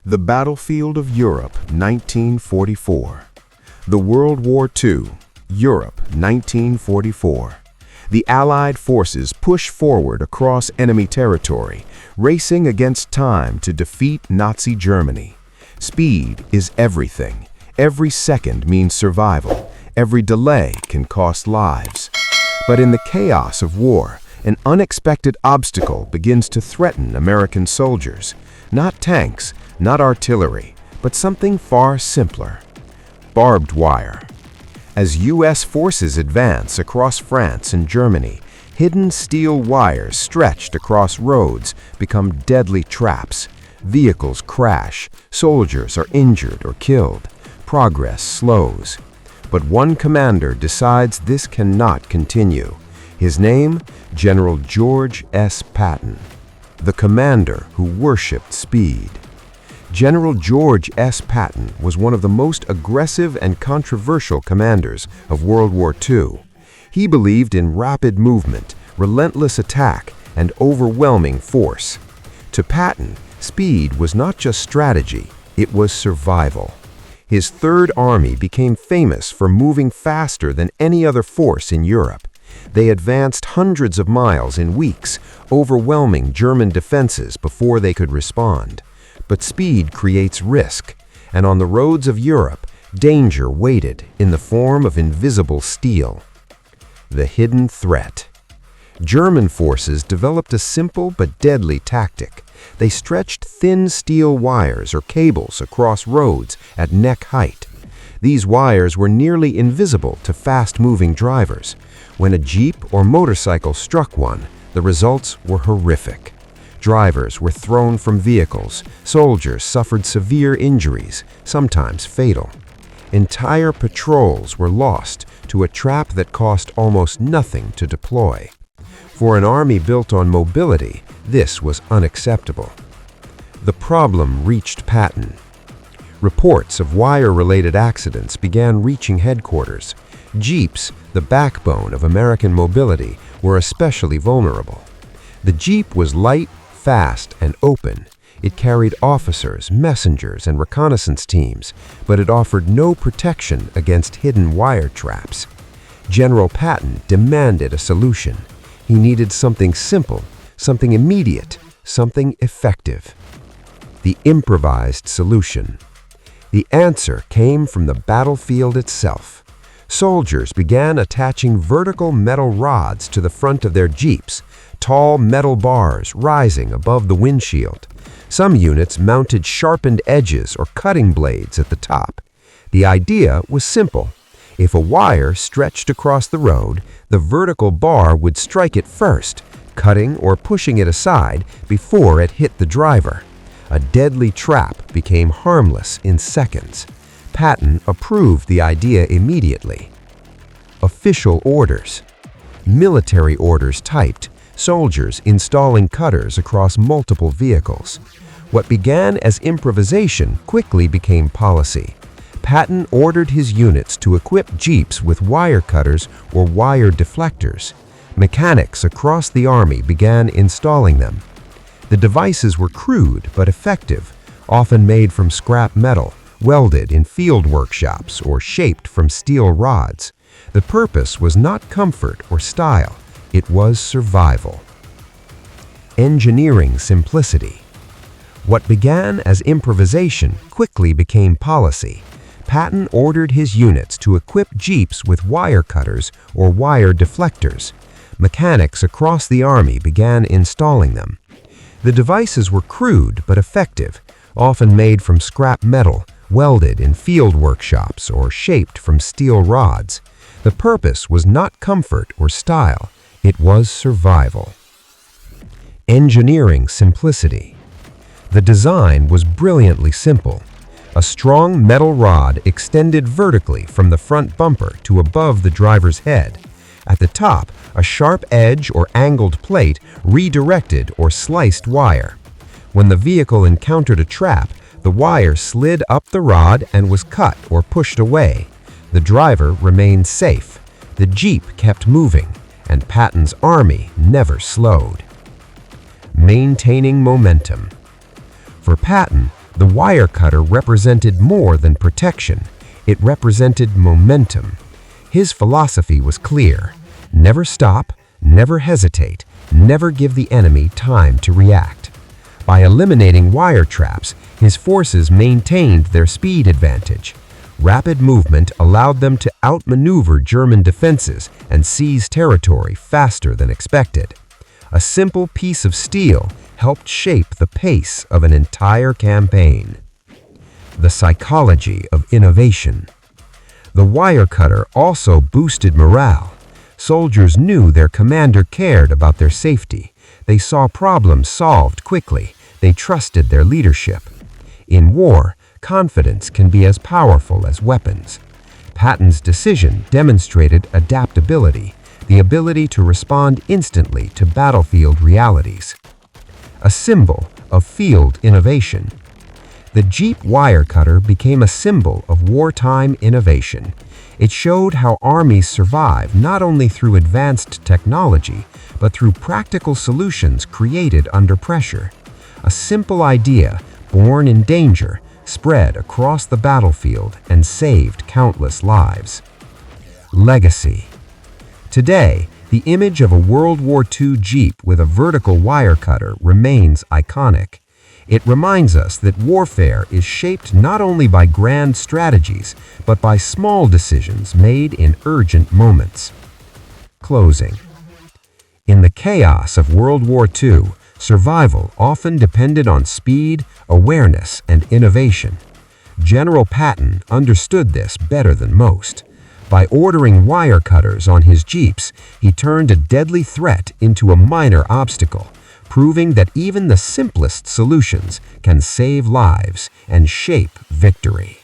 The Battlefield of Europe, 1944. The World War II, Europe, 1944. The Allied forces push forward across enemy territory, racing against time to defeat Nazi Germany. Speed is everything. Every second means survival. Every delay can cost lives. But in the chaos of war, an unexpected obstacle begins to threaten American soldiers. Not tanks, not artillery, but something far simpler. Barbed wire. As U.S. forces advance across France and Germany, hidden steel wires stretched across roads become deadly traps. Vehicles crash, soldiers are injured or killed. Progress slows. But one commander decides this cannot continue. His name, General George S. Patton, the commander who worshipped speed. General George S. Patton was one of the most aggressive and controversial commanders of World War II. He believed in rapid movement, relentless attack, and overwhelming force. To Patton, speed was not just strategy, it was survival. His Third Army became famous for moving faster than any other force in Europe. They advanced hundreds of miles in weeks, overwhelming German defenses before they could respond. But speed creates risk, and on the roads of Europe, danger waited in the form of invisible steel. The hidden threat. German forces developed a simple but deadly tactic. They stretched thin steel wires or cables across roads at neck height. These wires were nearly invisible to fast-moving drivers. When a jeep or motorcycle struck one, the results were horrific. Drivers were thrown from vehicles, soldiers suffered severe injuries, sometimes fatal. Entire patrols were lost to a trap that cost almost nothing to deploy. For an army built on mobility, this was unacceptable. The problem reached Patton. Reports of wire-related accidents began reaching headquarters. Jeeps, the backbone of American mobility, were especially vulnerable. The Jeep was light, fast, and open. It carried officers, messengers, and reconnaissance teams, but it offered no protection against hidden wire traps. General Patton demanded a solution. He needed something simple, something immediate, something effective. The improvised solution. The answer came from the battlefield itself. Soldiers began attaching vertical metal rods to the front of their jeeps, tall metal bars rising above the windshield. Some units mounted sharpened edges or cutting blades at the top. The idea was simple. If a wire stretched across the road, the vertical bar would strike it first, cutting or pushing it aside before it hit the driver. A deadly trap became harmless in seconds. Patton approved the idea immediately. Official orders. Military orders typed, soldiers installing cutters across multiple vehicles. What began as improvisation quickly became policy. Patton ordered his units to equip jeeps with wire cutters or wire deflectors. Mechanics across the army began installing them. The devices were crude but effective, often made from scrap metal, welded in field workshops, or shaped from steel rods. The purpose was not comfort or style, it was survival. Engineering simplicity. What began as improvisation quickly became policy. Patton ordered his units to equip jeeps with wire cutters or wire deflectors. Mechanics across the army began installing them. The devices were crude but effective, often made from scrap metal, welded in field workshops, or shaped from steel rods. The purpose was not comfort or style, it was survival. Engineering simplicity. The design was brilliantly simple. A strong metal rod extended vertically from the front bumper to above the driver's head. At the top, a sharp edge or angled plate redirected or sliced wire. When the vehicle encountered a trap, the wire slid up the rod and was cut or pushed away. The driver remained safe. The Jeep kept moving, and Patton's army never slowed. Maintaining momentum. For Patton, The wire cutter represented more than protection. It represented momentum. His philosophy was clear: never stop, never hesitate, never give the enemy time to react. By eliminating wire traps, his forces maintained their speed advantage. Rapid movement allowed them to outmaneuver German defenses and seize territory faster than expected. A simple piece of steel helped shape the pace of an entire campaign. The psychology of innovation. The wire cutter also boosted morale. Soldiers knew their commander cared about their safety. They saw problems solved quickly. They trusted their leadership. In war, confidence can be as powerful as weapons. Patton's decision demonstrated adaptability, the ability to respond instantly to battlefield realities. A symbol of field innovation. The Jeep wire cutter became a symbol of wartime innovation. It showed how armies survive not only through advanced technology, but through practical solutions created under pressure. A simple idea, born in danger, spread across the battlefield and saved countless lives. Legacy. Today, the image of a World War II Jeep with a vertical wire cutter remains iconic. It reminds us that warfare is shaped not only by grand strategies, but by small decisions made in urgent moments. Closing. In the chaos of World War II, survival often depended on speed, awareness, and innovation. General Patton understood this better than most. By ordering wire cutters on his jeeps, he turned a deadly threat into a minor obstacle, proving that even the simplest solutions can save lives and shape victory.